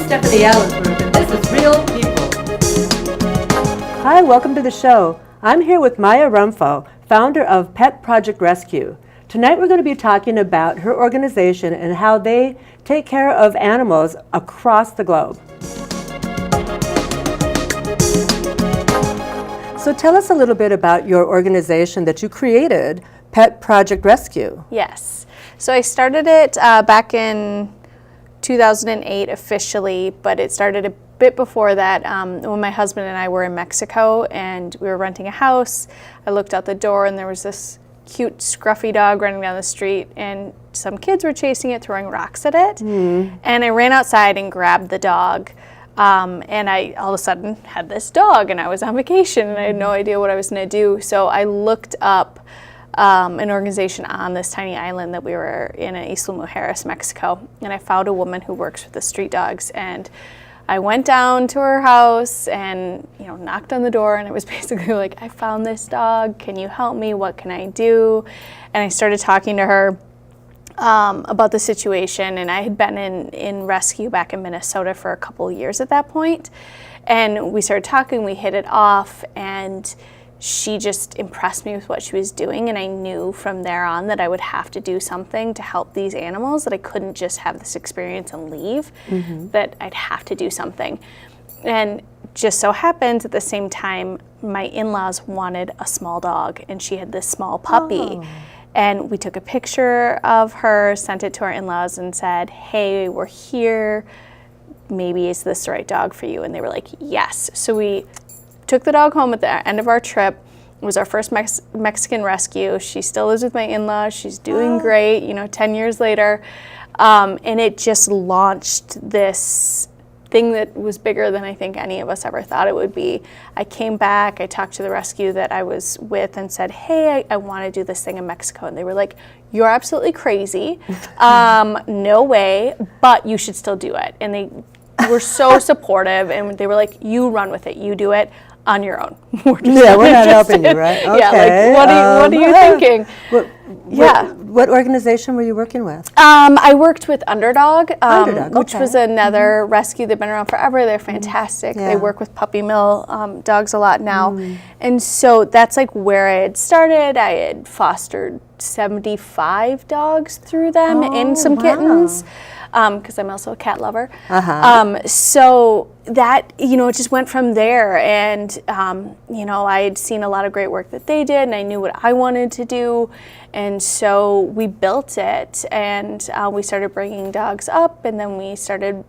Stephanie Allensworth, and this is Real People. Hi, welcome to the show. I'm here with Maia Rumpho, founder of Pet Project Rescue. Tonight we're going to be talking about her organization and how they take care of animals across the globe. So tell us a little bit about your organization that you created, Pet Project Rescue. Yes. So I started it back in 2008 officially, but it started a bit before that when my husband and I were in Mexico and we were renting a house. I looked out the door and there was this cute scruffy dog running down the street and some kids were chasing it, throwing rocks at it. And I ran outside and grabbed the dog. And I all of a sudden had this dog and I was on vacation and I had no idea what I was going to do. So I looked up an organization on this tiny island that we were in Isla Mujeres, Mexico. And I found a woman who works with the street dogs. And I went down to her house and, knocked on the door, and it was basically like, I found this dog. Can you help me? What can I do? And I started talking to her about the situation, and I had been in rescue back in Minnesota for a couple of years at that point. And we started talking, we hit it off, and she just impressed me with what she was doing, and I knew from there on that I would have to do something to help these animals, that I couldn't just have this experience and leave, that I'd have to do something. And just so happens at the same time, my in-laws wanted a small dog, and she had this small puppy. Oh. And we took a picture of her, sent it to our in-laws, and said, hey, we're here. Maybe is this the right dog for you? And they were like, yes. So we took the dog home at the end of our trip. It was our first Mexican rescue. She still lives with my in-laws. She's doing great, 10 years later. And it just launched this thing that was bigger than I think any of us ever thought it would be. I came back, I talked to the rescue that I was with and said, hey, I want to do this thing in Mexico. And they were like, you're absolutely crazy. No way, but you should still do it. And they were so supportive, and they were like, you run with it, you do it on your own. We're not helping you, right? Okay. Yeah, what are you thinking? What organization were you working with? I worked with Underdog, which okay. was another rescue. They've been around forever. They're fantastic. Yeah. They work with puppy mill dogs a lot now. And so that's like where I had started. I had fostered 75 dogs through them and some kittens. Because I'm also a cat lover. So that, it just went from there. And, I had seen a lot of great work that they did, and I knew what I wanted to do. And so we built it, and we started bringing dogs up, and then we started,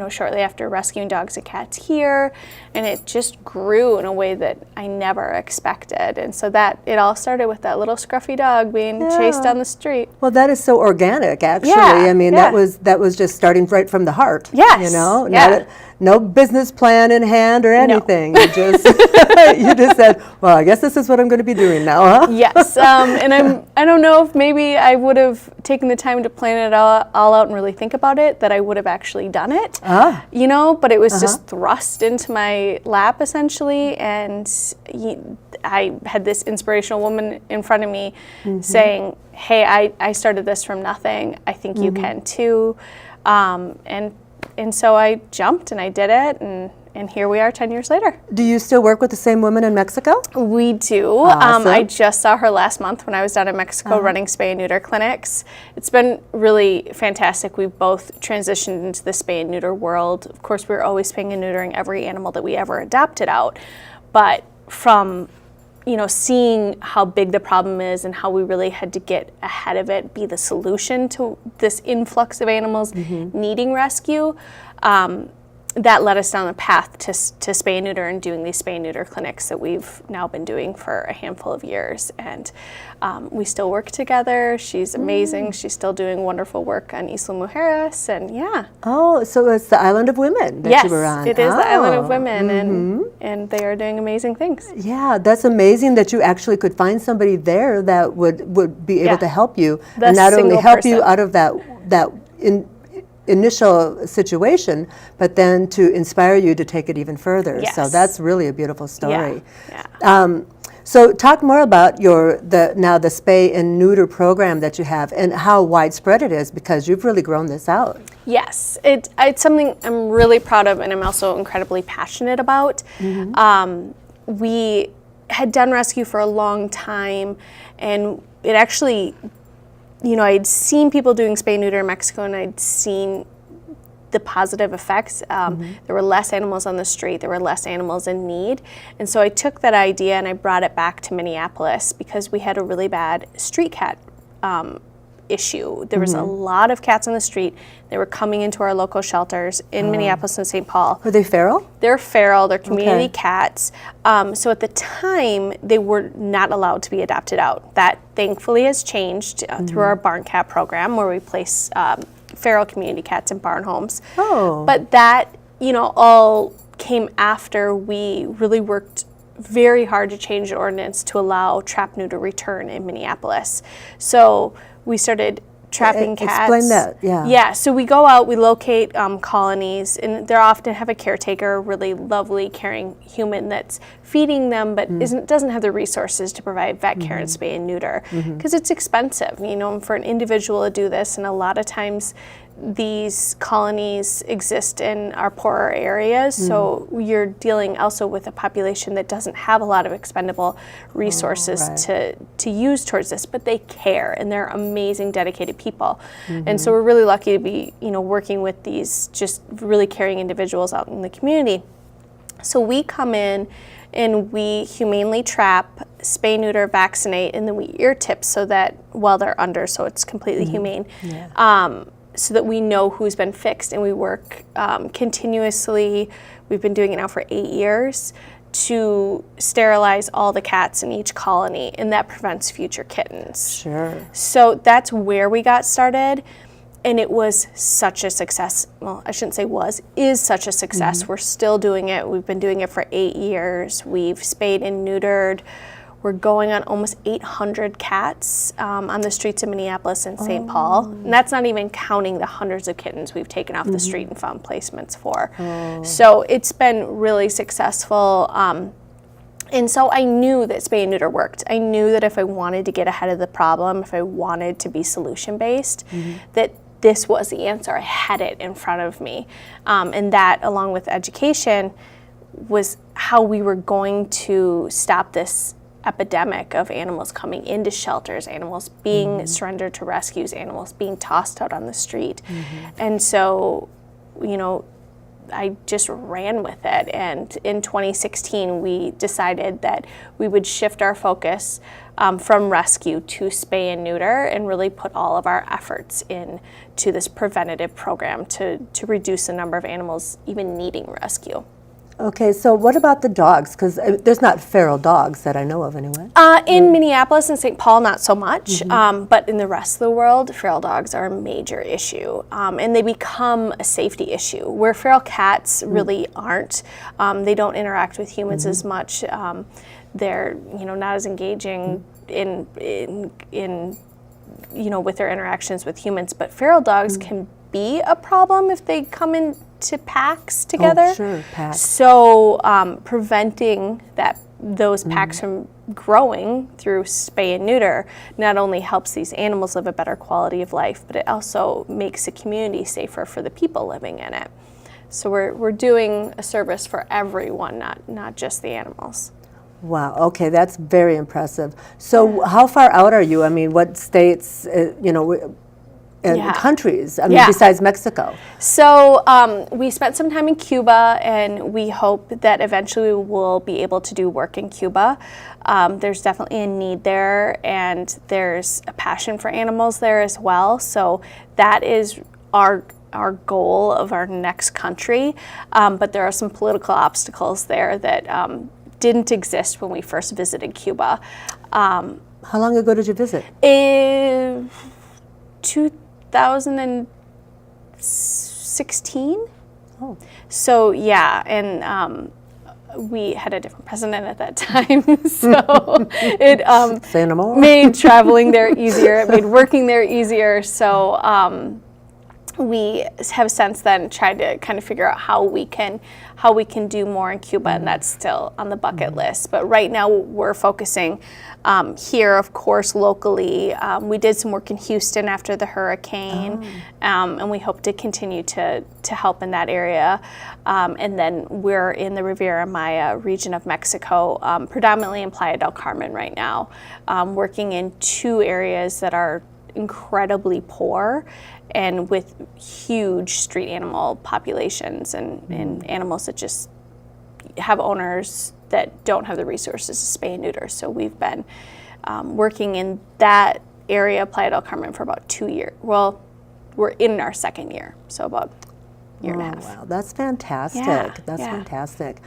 shortly after rescuing dogs and cats here. And it just grew in a way that I never expected. And so that it all started with that little scruffy dog being chased down the street. Well, that is so organic, actually. Yeah, I mean, that was just starting right from the heart. Yes. No business plan in hand or anything. No. You just said, well, I guess this is what I'm going to be doing now, huh? Yes. And I don't know if maybe I would have taken the time to plan it all out and really think about it, that I would have actually done it. But it was just thrust into my lap essentially, and I had this inspirational woman in front of me saying, hey, I started this from nothing. I think you can too. And so I jumped and I did it, and here we are 10 years later. Do you still work with the same woman in Mexico? We do. Awesome. I just saw her last month when I was down in Mexico running spay and neuter clinics. It's been really fantastic. We've both transitioned into the spay and neuter world. Of course, we were always spaying and neutering every animal that we ever adopted out. But from seeing how big the problem is and how we really had to get ahead of it, be the solution to this influx of animals needing rescue, that led us down the path to spay and neuter and doing these spay and neuter clinics that we've now been doing for a handful of years. And we still work together. She's amazing. She's still doing wonderful work on Isla Mujeres, and Oh, so it's the Island of Women that you were on. Yes, it is the Island of Women, and they are doing amazing things. Yeah, that's amazing that you actually could find somebody there that would be able to help you, and not only help you out of that initial situation, but then to inspire you to take it even further. Yes. So that's really a beautiful story. Yeah. So talk more about the spay and neuter program that you have and how widespread it is, because you've really grown this out. Yes, it's something I'm really proud of, and I'm also incredibly passionate about. We had done rescue for a long time, and it actually, I'd seen people doing spay neuter in Mexico, and I'd seen the positive effects. There were less animals on the street, there were less animals in need, and so I took that idea and I brought it back to Minneapolis because we had a really bad street cat issue. There was a lot of cats on the street. They were coming into our local shelters in Minneapolis and St. Paul. Were they feral? They're feral. They're community cats. So at the time, they were not allowed to be adopted out. That thankfully has changed through our barn cat program, where we place feral community cats in barn homes. But that, all came after we really worked very hard to change the ordinance to allow trap neuter return in Minneapolis. So we started trapping cats. Explain that, yeah. Yeah, so we go out, we locate colonies, and they often have a caretaker, a really lovely, caring human that's feeding them, but doesn't have the resources to provide vet care and spay and neuter, because it's expensive, for an individual to do this, and a lot of times these colonies exist in our poorer areas, so you're dealing also with a population that doesn't have a lot of expendable resources to use towards this, but they care, and they're amazing, dedicated people. And so we're really lucky to be, working with these just really caring individuals out in the community. So we come in and we humanely trap, spay, neuter, vaccinate, and then we ear tip so that while they're under, so it's completely humane. So that we know who's been fixed, and we work continuously. We've been doing it now for 8 years to sterilize all the cats in each colony, and that prevents future kittens. Sure. So that's where we got started, and it was such a success. Well, I shouldn't say was, is such a success. We're still doing it. We've been doing it for 8 years. We've spayed and neutered. We're going on almost 800 cats on the streets of Minneapolis and St. Paul. And that's not even counting the hundreds of kittens we've taken off the street and found placements for. So it's been really successful. And so I knew that spay and neuter worked. I knew that if I wanted to get ahead of the problem, if I wanted to be solution-based, that this was the answer. I had it in front of me. And that, along with education, was how we were going to stop this epidemic of animals coming into shelters, animals being surrendered to rescues, animals being tossed out on the street. And so, I just ran with it. And in 2016, we decided that we would shift our focus from rescue to spay and neuter, and really put all of our efforts into this preventative program to reduce the number of animals even needing rescue. Okay, so what about the dogs? Because there's not feral dogs that I know of anyway. In Minneapolis and St. Paul, not so much, but in the rest of the world, feral dogs are a major issue, and they become a safety issue, where feral cats really aren't. They don't interact with humans as much. They're not as engaging in with their interactions with humans, but feral dogs can be a problem if they come into packs together. Packs. So preventing those packs from growing through spay and neuter not only helps these animals live a better quality of life, but it also makes the community safer for the people living in it. So we're doing a service for everyone, not just the animals. Wow. Okay, that's very impressive. So how far out are you? I mean, what states? Countries, besides Mexico? So we spent some time in Cuba, and we hope that eventually we will be able to do work in Cuba. There's definitely a need there, and there's a passion for animals there as well. So that is our goal of our next country. But there are some political obstacles there that didn't exist when we first visited Cuba. How long ago did you visit? 2016. Oh. So yeah, and we had a different president at that time, so it Say no more. made traveling there easier. It made working there easier. So we have since then tried to kind of figure out how we can do more in Cuba, and that's still on the bucket list. But right now we're focusing here, of course, locally. We did some work in Houston after the hurricane, and we hope to continue to help in that area. And then we're in the Riviera Maya region of Mexico, predominantly in Playa del Carmen right now, working in 2 areas that are incredibly poor and with huge street animal populations and animals that just have owners that don't have the resources to spay and neuter. So we've been working in that area, Playa del Carmen, for about 2 years. Well, we're in our 2nd year, so about a year and a half. Wow, that's fantastic. Yeah, That's yeah. fantastic.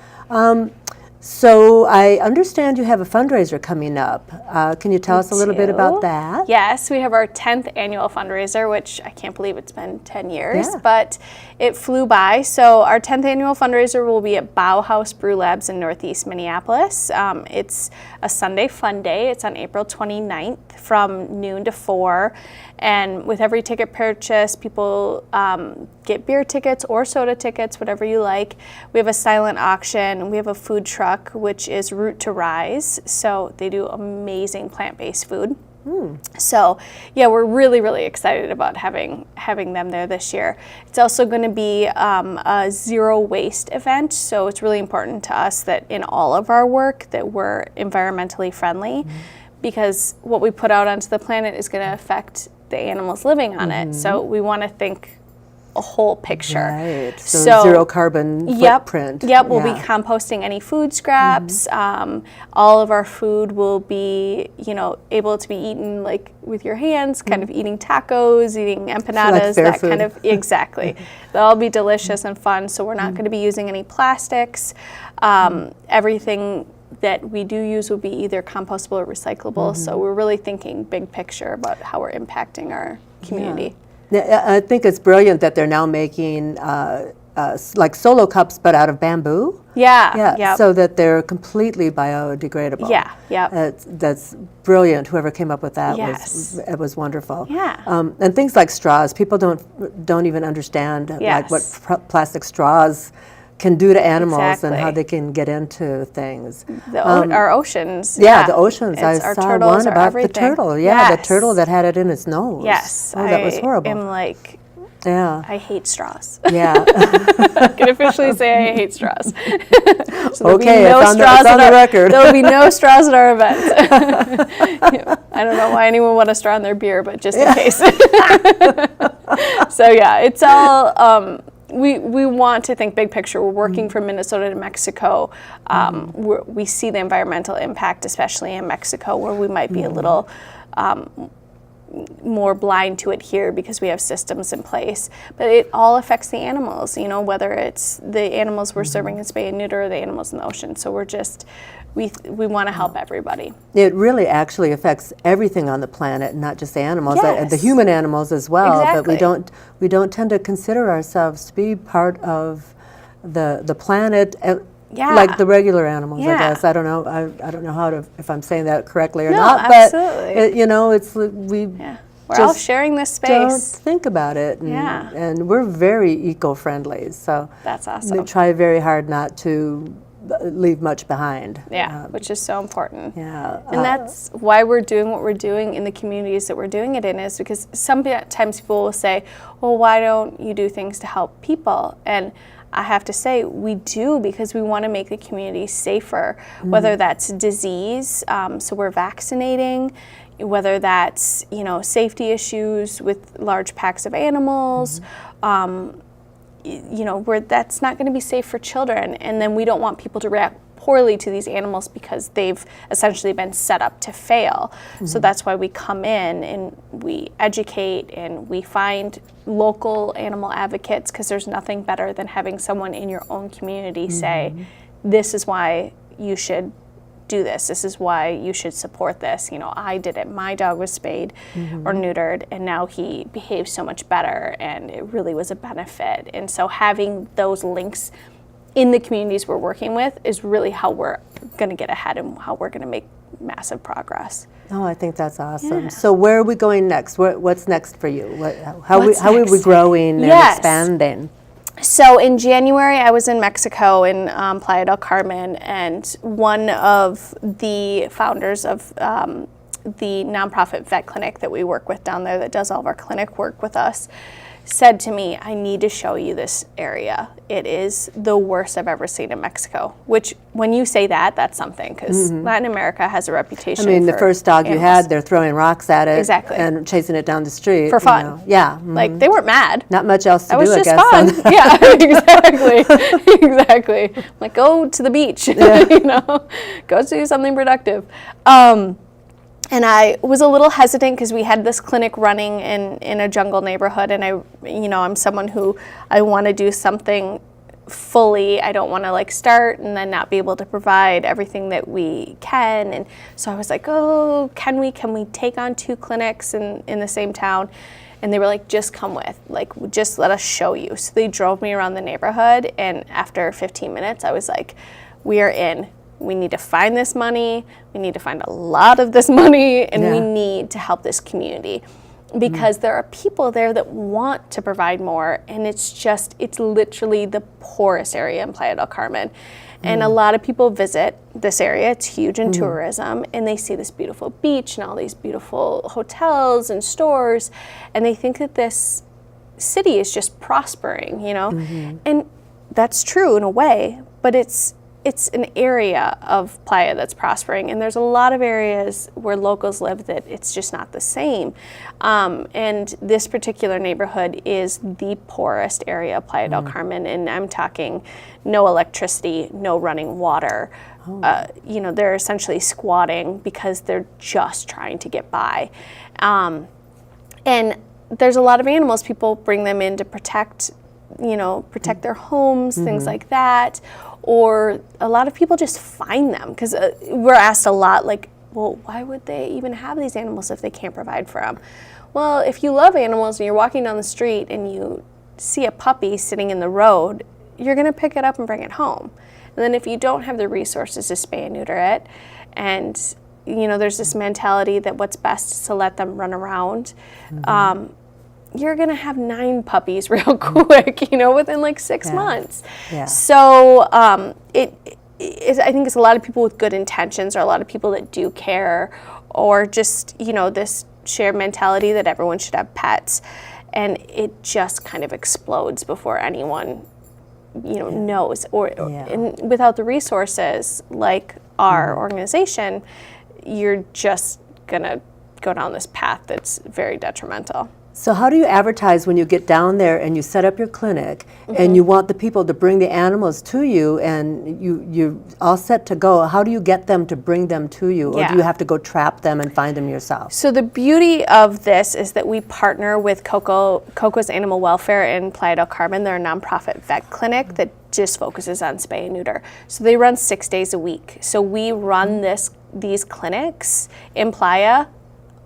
So I understand you have a fundraiser coming up. Can you tell us a little bit about that? Yes, we have our 10th annual fundraiser, which I can't believe it's been 10 years, Yeah. but it flew by. So our 10th annual fundraiser will be at Bauhaus Brew Labs in Northeast Minneapolis. It's a Sunday fun day. It's on April 29th from noon to 4. And with every ticket purchase, people get beer tickets or soda tickets, whatever you like. We have a silent auction. We have a food truck, which is Root to Rise. So they do amazing plant-based food. So yeah, we're really, really excited about having them there this year. It's also going to be a zero waste event. So it's really important to us that in all of our work that we're environmentally friendly, because what we put out onto the planet is going to affect the animals living on it. So we want to think a whole picture. Right. So zero carbon footprint. Yep, we'll be composting any food scraps. All of our food will be, able to be eaten like with your hands, kind of eating tacos, eating empanadas, fair that food. kind of, exactly. They'll all be delicious and fun, so we're not going to be using any plastics. Everything that we do use will be either compostable or recyclable, so we're really thinking big picture about how we're impacting our community. Yeah, I think it's brilliant that they're now making like solo cups, but out of bamboo. Yeah. So that they're completely biodegradable. Yeah. That's brilliant. Whoever came up with that was wonderful. Yeah. And things like straws, people don't even understand like what plastic straws can do to animals and how they can get into things. Our oceans. The oceans. I our saw turtles, one about the turtle. The turtle that had it in its nose. Yes. Oh, that was horrible. I'm like, Yeah. I hate straws. Yeah. I can officially say I hate straws. So Okay, it's on the record. There will be no straws at our events. I don't know why anyone would want a straw in their beer, but just in case. So yeah, it's all. We want to think big picture. We're working from Minnesota to Mexico. We see the environmental impact, especially in Mexico, where we might be a little more blind to it here because we have systems in place. But it all affects the animals, whether it's the animals we're serving in spay and neuter or the animals in the ocean. So we're just, we want to help everybody. It really actually affects everything on the planet, not just the animals, Yes. the human animals as well. Exactly. But we don't tend to consider ourselves to be part of the planet. Like the regular animals, I guess. I don't know. I don't know if I'm saying that correctly or not. Absolutely. But it's we're all sharing this space. Don't think about it. And we're very eco-friendly. So that's awesome. we try very hard not to leave much behind. Which is so important. Yeah. And that's why we're doing what we're doing in the communities that we're doing it in, is because sometimes people will say, well, why don't you do things to help people? And I have to say, we do, because we want to make the community safer, whether that's disease, so we're vaccinating, whether that's, safety issues with large packs of animals, where that's not going to be safe for children. And then we don't want people to react poorly to these animals because they've essentially been set up to fail. So that's why we come in and we educate and we find local animal advocates, because there's nothing better than having someone in your own community say, this is why you should do this. This is why you should support this. I did it. My dog was spayed or neutered, and now he behaves so much better, and it really was a benefit. And so having those links in the communities we're working with is really how we're going to get ahead and how we're going to make massive progress. Oh, I think that's awesome. Yeah. So where are we going next? What's next for you? How What's are we next? growing and Yes. expanding? So in January, I was in Mexico in Playa del Carmen, and one of the founders of the nonprofit vet clinic that we work with down there that does all of our clinic work with us said to me, I need to show you this area. It is the worst I've ever seen in Mexico, which when you say that, that's something, because Latin America has a reputation I mean, the for first dog you animals. had, they're throwing rocks at it Exactly. and chasing it down the street. For fun. You know. Yeah. Like, they weren't mad. Not much else to That do, was I just guess. fun. Yeah, exactly. Exactly. Like, go to the beach, you know, go do something productive. And I was a little hesitant because we had this clinic running in a jungle neighborhood, and I'm someone who I want to do something fully. I don't want to like start and then not be able to provide everything that we can. And so I was like, oh, can we take on 2 clinics in the same town? And they were like, just come with, like, just let us show you. So they drove me around the neighborhood, and after 15 minutes, I was like, we are in. We need to find this money. We need to find a lot of this money, and we need to help this community, because there are people there that want to provide more, and it's literally the poorest area in Playa del Carmen. And a lot of people visit this area. It's huge in tourism, and they see this beautiful beach and all these beautiful hotels and stores, and they think that this city is just prospering, you know? And that's true in a way, but it's an area of Playa that's prospering, and there's a lot of areas where locals live that it's just not the same. And this particular neighborhood is the poorest area of Playa del Carmen, and I'm talking no electricity, no running water. They're essentially squatting because they're just trying to get by. And there's a lot of animals. People bring them in to protect their homes, things like that. Or a lot of people just find them, because we're asked a lot, like, well, why would they even have these animals if they can't provide for them? Well, if you love animals and you're walking down the street and you see a puppy sitting in the road, you're going to pick it up and bring it home. And then if you don't have the resources to spay and neuter it, and there's this mentality that what's best is to let them run around, you're going to have 9 puppies real quick, within like 6 months. Yeah. So I think it's a lot of people with good intentions, or a lot of people that do care, or just, this shared mentality that everyone should have pets. And it just kind of explodes before anyone, knows. And without the resources like our organization, you're just going to go down this path that's very detrimental. So how do you advertise when you get down there and you set up your clinic and you want the people to bring the animals to you, and you're all set to go? How do you get them to bring them to you? Or do you have to go trap them and find them yourself? So the beauty of this is that we partner with Coco's Animal Welfare in Playa del Carmen. They're a nonprofit vet clinic that just focuses on spay and neuter. So they run 6 days a week. So we run these clinics in Playa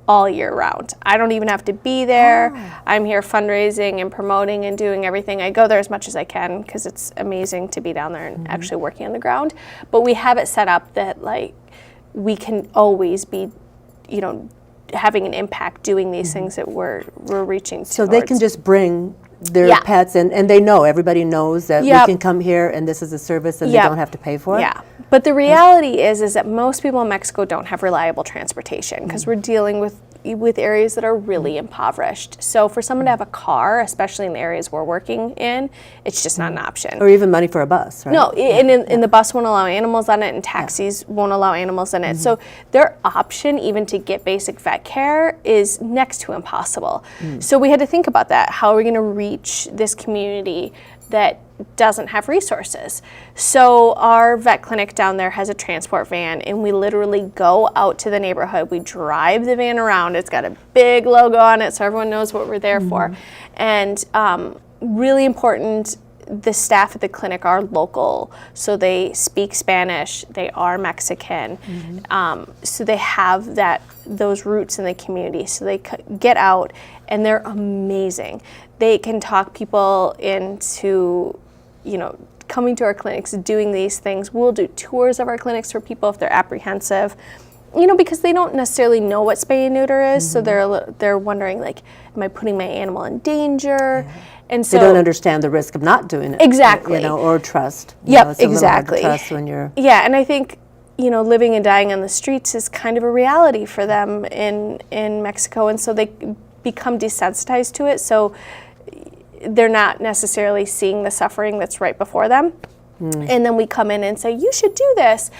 all year round. I don't even have to be there. I'm here fundraising and promoting and doing everything. I go there as much as I can because it's amazing to be down there and actually working on the ground. But we have it set up that like we can always be, having an impact doing these things that we're reaching So they can just bring their pets, and they know, everybody knows that we can come here and this is a service and they don't have to pay for it? Yeah. But the reality is that most people in Mexico don't have reliable transportation, because we're dealing with areas that are really impoverished. So for someone to have a car, especially in the areas we're working in, it's just not an option. Or even money for a bus, right? No, and the bus won't allow animals on it, and taxis won't allow animals in it. So their option even to get basic vet care is next to impossible. So we had to think about that. How are we going to reach this community that doesn't have resources? So our vet clinic down there has a transport van, and we literally go out to the neighborhood. We drive the van around. It's got a big logo on it so everyone knows what we're there for. And really important, the staff at the clinic are local, so they speak Spanish, they are Mexican, so they have those roots in the community. So they get out, and they're amazing. They can talk people into, coming to our clinics, doing these things. We'll do tours of our clinics for people if they're apprehensive, because they don't necessarily know what spay and neuter is, so they're wondering, like, am I putting my animal in danger? And so they don't understand the risk of not doing it. Exactly. Or trust. Yep, It's a little hard to exactly. trust when you're... Yeah, and I think, living and dying on the streets is kind of a reality for them in Mexico, and so they become desensitized to it, so they're not necessarily seeing the suffering that's right before them. And then we come in and say, you should do this.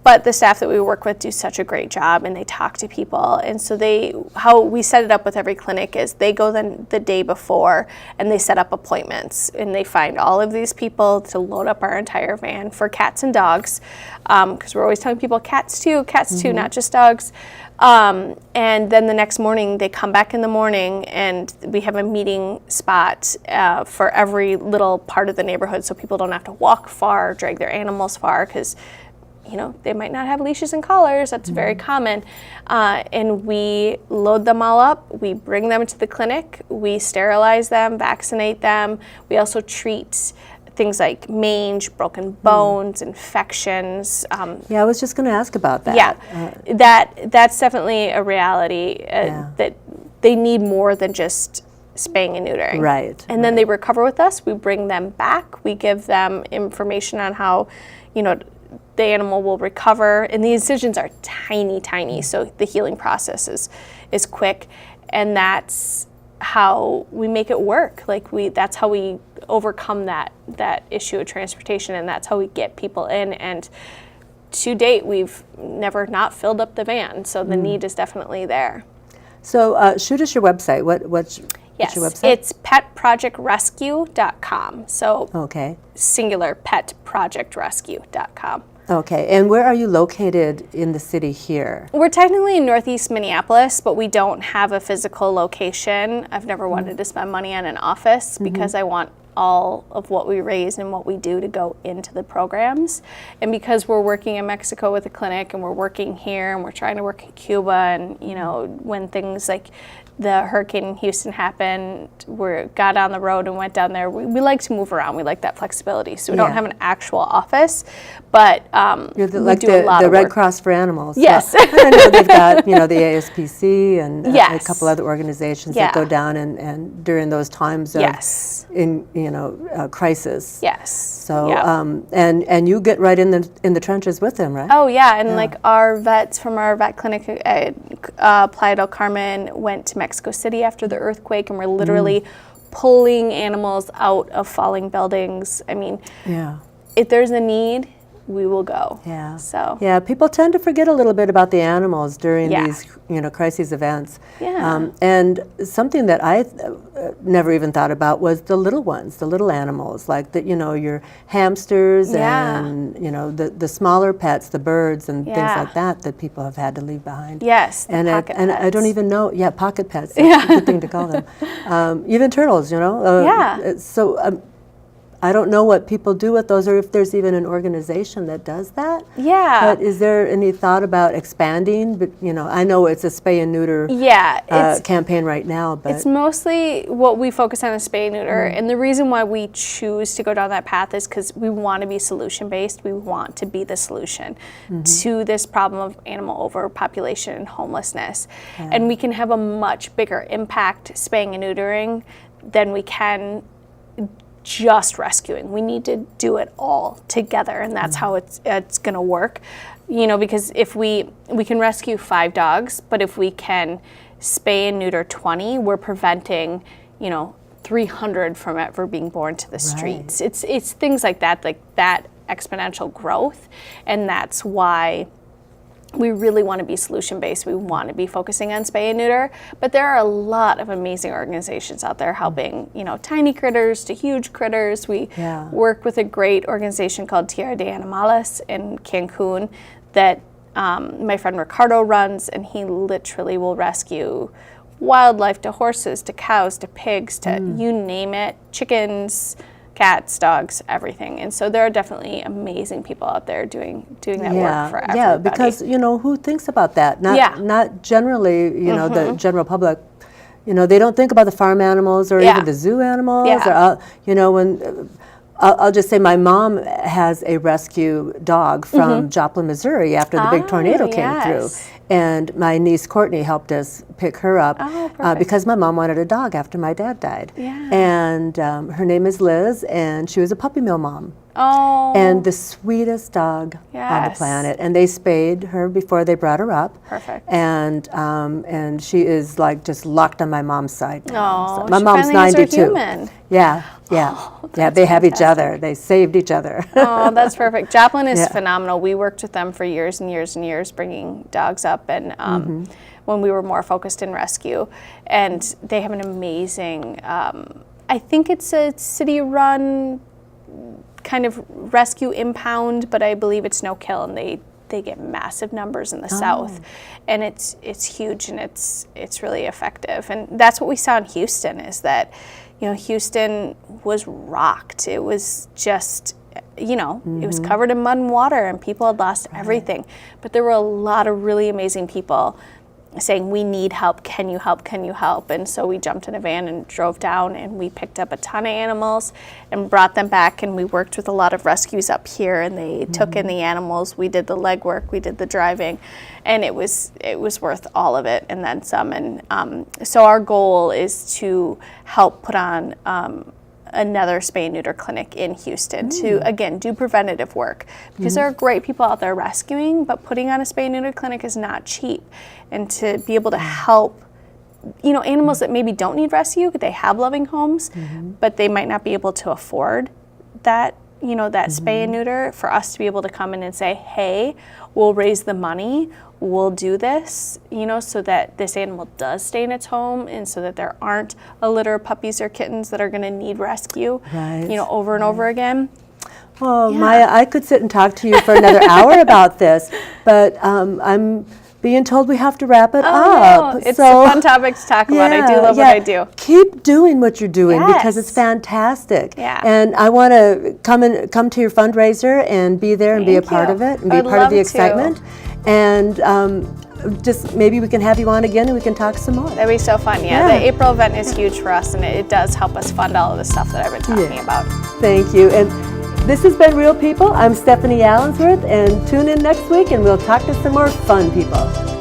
But the staff that we work with do such a great job, and they talk to people. And so how we set it up with every clinic is they go the day before and they set up appointments, and they find all of these people to load up our entire van for cats and dogs, because we're always telling people cats too, not just dogs. And then the next morning they come back in the morning, and we have a meeting spot for every little part of the neighborhood, so people don't have to walk far, drag their animals far, because they might not have leashes and collars. That's very common. And we load them all up. We bring them to the clinic. We sterilize them, vaccinate them. We also treat things like mange, broken bones, infections. I was just going to ask about that. Yeah, that's definitely a reality that they need more than just spaying and neutering. Right. And then they recover with us. We bring them back. We give them information on how, the animal will recover, and the incisions are tiny, so the healing process is quick, and that's how we make it work. That's how we overcome that issue of transportation, and that's how we get people in. And to date, we've never not filled up the van, so the need is definitely there. So shoot us your website. What's your website? It's petprojectrescue.com. So singular, petprojectrescue.com. Okay, and where are you located in the city here? We're technically in Northeast Minneapolis, but we don't have a physical location. I've never wanted to spend money on an office because I want all of what we raise and what we do to go into the programs. And because we're working in Mexico with a clinic, and we're working here, and we're trying to work in Cuba, and when things like the hurricane in Houston happened, we got on the road and went down there. We like to move around. We like that flexibility. So we don't have an actual office, but You're we do a lot the of Red work. Cross for Animals. Yes. So, I know they've got the ASPC and a Yes. couple other organizations that go down and during those times of crisis. Yes. So and you get right in the trenches with them, right? Oh yeah, and like our vets from our vet clinic at Playa del Carmen went to Mexico City after the earthquake, and we're literally pulling animals out of falling buildings. I mean, if there's a need, we will go. Yeah. So people tend to forget a little bit about the animals during these crisis events. Yeah. And something that I never even thought about was the little ones, the little animals, like your hamsters and the smaller pets, the birds and things like that people have had to leave behind. Yes. And I don't even know. Yeah, pocket pets. That's a good thing to call them. Even turtles. So. I don't know what people do with those, or if there's even an organization that does that. Yeah. But is there any thought about expanding? But I know it's a spay and neuter campaign right now, but it's mostly what we focus on is spay and neuter. And the reason why we choose to go down that path is because we want to be solution based. We want to be the solution to this problem of animal overpopulation and homelessness. And we can have a much bigger impact spaying and neutering than we can just rescuing. We need to do it all together, and that's how it's going to work. Because if we can rescue 5 dogs, but if we can spay and neuter 20, we're preventing 300 from ever being born to the streets. It's things like that exponential growth, and that's why we really want to be solution-based. We want to be focusing on spay and neuter, but there are a lot of amazing organizations out there helping, tiny critters to huge critters. We work with a great organization called Tierra de Animales in Cancun that my friend Ricardo runs, and he literally will rescue wildlife to horses, to cows, to pigs, to you name it, chickens, cats, dogs, everything. And so there are definitely amazing people out there doing that work for everybody. Yeah, because who thinks about that? Not generally, the general public. They don't think about the farm animals or even the zoo animals. Or when I'll just say my mom has a rescue dog from Joplin, Missouri after the big tornado came through. And my niece Courtney helped us pick her up because my mom wanted a dog after my dad died. Yeah. And her name is Liz, and she was a puppy mill mom. Oh. And the sweetest dog on the Yes. planet. And they spayed her before they brought her up. Perfect. And she is like just locked on my mom's side now. Oh, So my she mom's finally has her 92. human. Yeah, yeah. Yeah, they have each other. They saved each other. Oh, that's perfect. Joplin is Yeah. phenomenal. We worked with them for years and years and years, bringing dogs up, and when we were more focused in rescue. And they have an amazing, I think it's a city-run kind of rescue impound, but I believe it's no kill, and they get massive numbers in the south, and it's huge, and it's really effective. And that's what we saw in Houston, is that, you know, Houston was rocked. It was just, you know, it was covered in mud and water, and people had lost everything. But there were a lot of really amazing people saying, we need help, can you help, can you help? And so we jumped in a van and drove down, and we picked up a ton of animals and brought them back, and we worked with a lot of rescues up here, and they took in the animals. We did the legwork, we did the driving, and it was worth all of it and then some. And so our goal is to help put on another spay and neuter clinic in Houston to, again, do preventative work, because there are great people out there rescuing, but putting on a spay and neuter clinic is not cheap. And to be able to help, you know, animals that maybe don't need rescue, they have loving homes, but they might not be able to afford that, you know, that spay and neuter, for us to be able to come in and say, hey, we'll raise the money, we'll do this, you know, so that this animal does stay in its home, and so that there aren't a litter of puppies or kittens that are going to need rescue, you know, over and over again. Oh, Maya, I could sit and talk to you for another hour about this, but I'm being told we have to wrap it up. No, it's a fun topic to talk about. I do love what I do. Keep doing what you're doing because it's fantastic. Yeah. And I want to come to your fundraiser and be there and be a part of it and be a part of the excitement. And just maybe we can have you on again and we can talk some more. That'd be so fun. Yeah, the April event is huge for us, and it does help us fund all of the stuff that I've been talking about. Thank you. And this has been Real People. I'm Stephanie Allensworth, and tune in next week and we'll talk to some more fun people.